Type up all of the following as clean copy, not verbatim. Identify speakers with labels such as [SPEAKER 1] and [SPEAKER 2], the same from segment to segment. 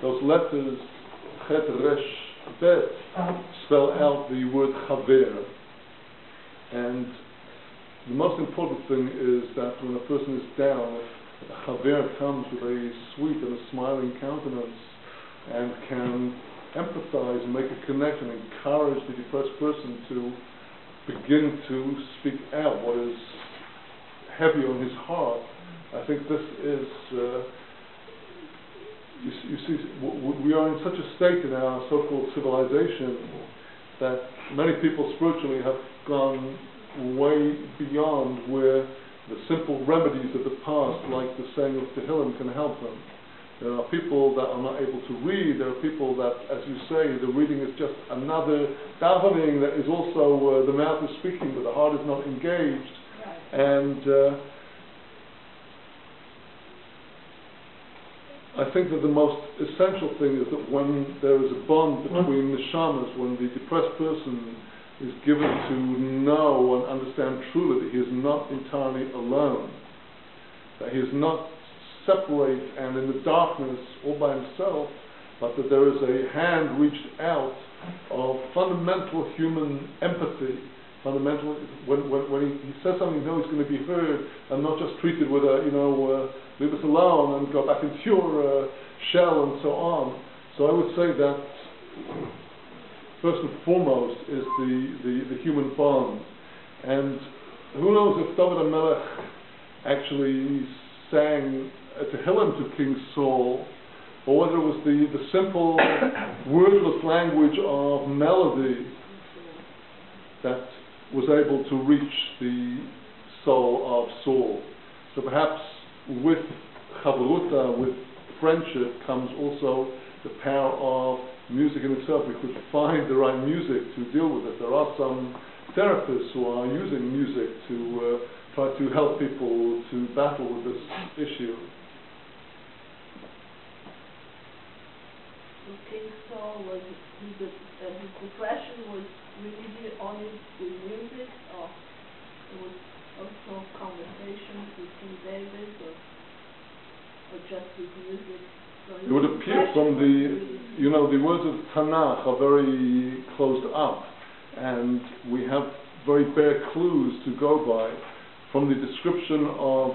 [SPEAKER 1] those letters, Chet, Resh, Bet, spell out the word Chaver. And the most important thing is that when a person is down, if a Chaver comes with a sweet and a smiling countenance and can empathize and make a connection, encourage the depressed person to begin to speak out what is heavy on his heart, I think this is, you see, we are in such a state in our so-called civilization that many people spiritually have gone way beyond where the simple remedies of the past, like the saying of Tehillim, can help them. There are people that are not able to read. There are people that, as you say, the reading is just another davening that is also, the mouth is speaking, but the heart is not engaged. And I think that the most essential thing is that when there is a bond between neshamas, when the depressed person is given to know and understand truly that he is not entirely alone, that he is not separate and in the darkness all by himself, but that there is a hand reached out of fundamental human empathy. Fundamental, when he says something, you know he's going to be heard and not just treated with a, leave us alone and go back into your shell and so on. So I would say that first and foremost is the human bond. And who knows if David HaMelech actually sang a Tehillim to King Saul, or whether it was the simple wordless language of melody that was able to reach the soul of Saul. So perhaps with Chavruta, with friendship, comes also the power of music in itself. We could find the right music to deal with it. There are some therapists who are using music to try to help people to battle with this issue.
[SPEAKER 2] So King Saul, was his depression was really only with music, or there was also conversations with King David, or just with music? So
[SPEAKER 1] it would appear from the words of Tanakh are very closed up, and we have very bare clues to go by. From the description of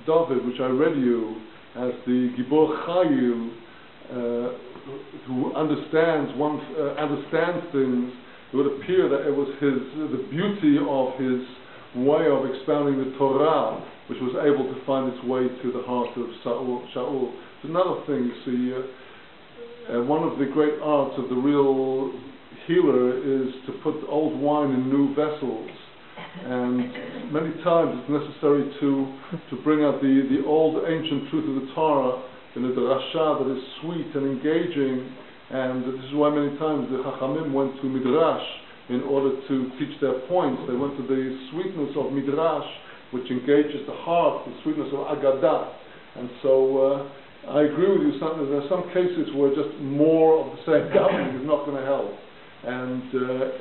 [SPEAKER 1] David, which I read you, as the Gibor Chayil, who understands things, it would appear that it was the beauty of his way of expounding the Torah, which was able to find its way to the heart of Shaul. It's another thing, you see, one of the great arts of the real healer is to put old wine in new vessels. And many times it's necessary to bring out the old ancient truth of the Torah in a drasha that is sweet and engaging. And this is why many times the Chachamim went to Midrash in order to teach their points. They went to the sweetness of Midrash, which engages the heart, the sweetness of Agadah. And so I agree with you, there are some cases where just more of the same davening is not going to help. And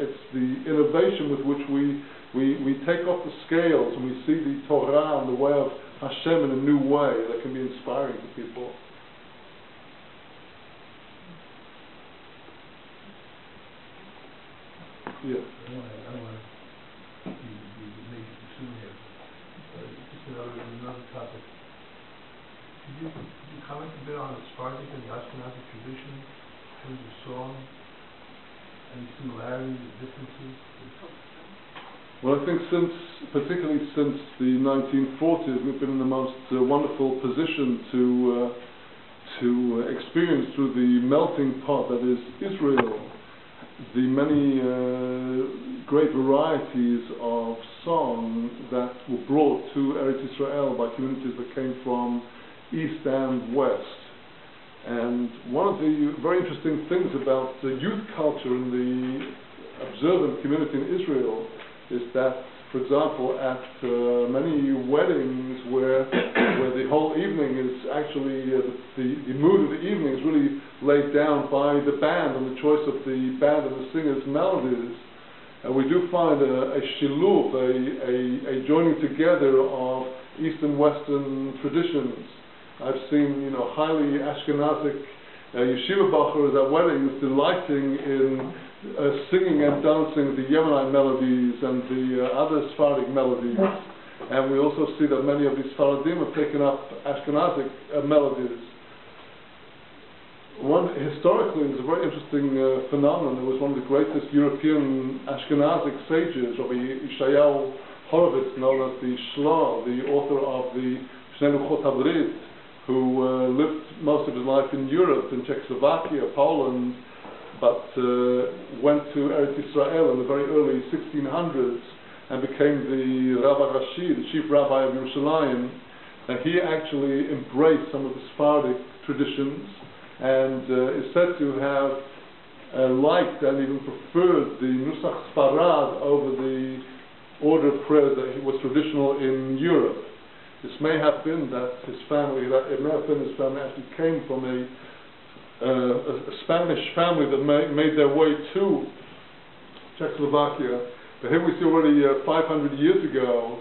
[SPEAKER 1] it's the innovation with which we take off the scales and we see the Torah and the way of Hashem in a new way that can be inspiring to people. Yeah.
[SPEAKER 3] I don't want to make it too soon here. Just another topic. Could you comment a bit on the Sephardic and the Ashkenazi tradition in terms of song? Any similarities or differences?
[SPEAKER 1] Well, I think particularly since the 1940s, we've been in the most wonderful position to experience through the melting pot that is Israel, the many great varieties of song that were brought to Eretz Israel by communities that came from east and west. And one of the very interesting things about the youth culture in the observant community in Israel is that, for example, at many weddings where the whole evening is actually, the mood of the evening is really laid down by the band and the choice of the band and the singer's melodies, we do find a shiluv, a joining together of East and Western traditions. I've seen, highly Ashkenazic yeshiva bachurs at weddings delighting in singing and dancing the Yemenite melodies and the other Sephardic melodies. And we also see that many of these Sephardim have taken up Ashkenazic melodies. Historically, there's a very interesting phenomenon. There was one of the greatest European Ashkenazic sages, Rabbi Yeshayahu Horovitz, known as the Shla, the author of the Shnei Luchot HaBrit, who lived most of his life in Europe, in Czechoslovakia, Poland, but went to Eretz Israel in the very early 1600s and became the Rabbi Rashi, the chief rabbi of Yerushalayim. And he actually embraced some of the Sephardic traditions and is said to have liked and even preferred the Nusach Sfarad over the order of prayer that was traditional in Europe. This may have been that his family, actually came from a Spanish family that made their way to Czechoslovakia. But here we see already 500 years ago,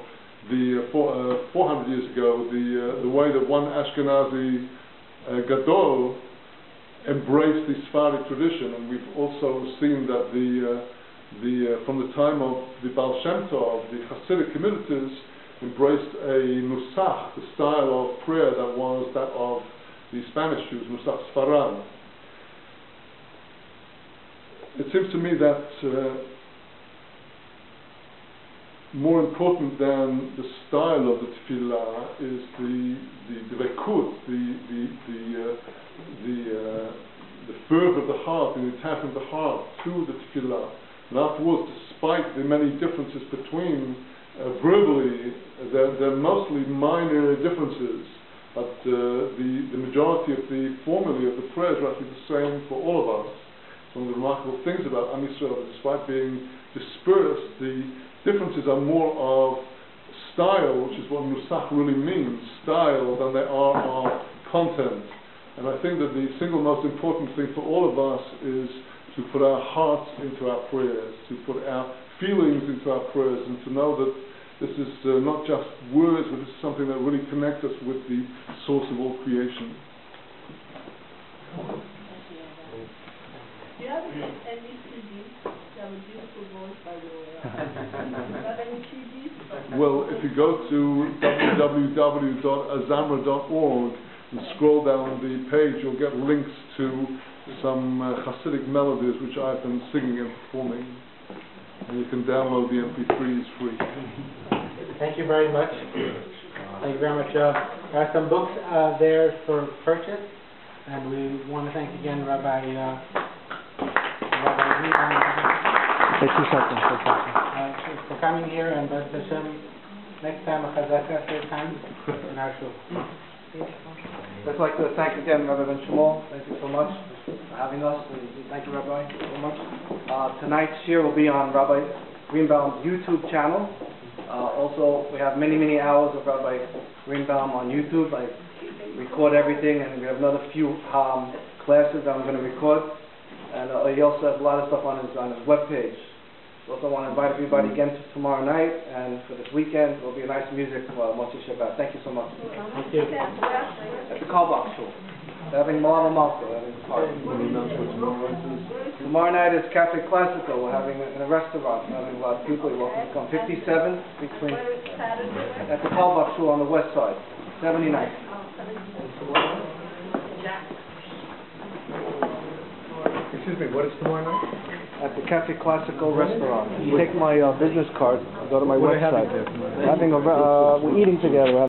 [SPEAKER 1] 400 years ago, the way that one Ashkenazi Gadol embraced the Sephardic tradition, and we've also seen that from the time of the Baal Shem Tov, the Hasidic communities embraced a Nusach, the style of prayer that was that of the Spanish Jews, Nusach Sfarad. It seems to me that more important than the style of the tefillah is the dvekut, the fervor of the heart, the attachment of the heart to the tefillah. And afterwards, despite the many differences between verbally, they're mostly minor differences, but the majority of the formulae of the prayers are actually the same for all of us. It's one of the remarkable things about Am Yisrael, that despite being dispersed, the differences are more of style, which is what Nusach really means, style, than they are of content. And I think that the single most important thing for all of us is to put our hearts into our prayers, to put our feelings into our prayers, and to know that this is not just words, but this is something that really connects us with the source of all creation.
[SPEAKER 2] Do you have any CDs? You have a beautiful voice, by the way. Do you have any CDs?
[SPEAKER 1] Well, if you go to www.azamra.org and scroll down the page, you'll get links to some Hasidic melodies which I've been singing and performing. And you can download the MP3s free.
[SPEAKER 4] Thank you very much. Thank you very much. There are some books there for purchase, and we want to thank again Rabbi for coming here, and Baruch Hashem, next time a chazaka, third time in our shul.
[SPEAKER 5] I'd like to thank again Rabbi Ben Shmuel. Thank you so much for having us. And thank you, Rabbi, so much. Tonight's shir will be on Rabbi Greenbaum's YouTube channel. Also, we have many, many hours of Rabbi Greenbaum on YouTube. I record everything, and we have another few classes that I'm going to record. And he also has a lot of stuff on his webpage. Also want to invite everybody again to tomorrow night, and for this weekend, there will be a nice music for Motzi Shabbat. Thank you so much.
[SPEAKER 4] Thank you.
[SPEAKER 5] At the Carlbach Shul. They're having Malama Malka. Tomorrow night is Cafe Classical. We're having in a restaurant. We're having a lot of people. You're welcome to come. 57 between at the Carlbach Shul on the west side. 79.
[SPEAKER 3] Excuse me, what is tomorrow night?
[SPEAKER 5] At the Cafe Classical restaurant. You take my business card, go to my website. We're eating together.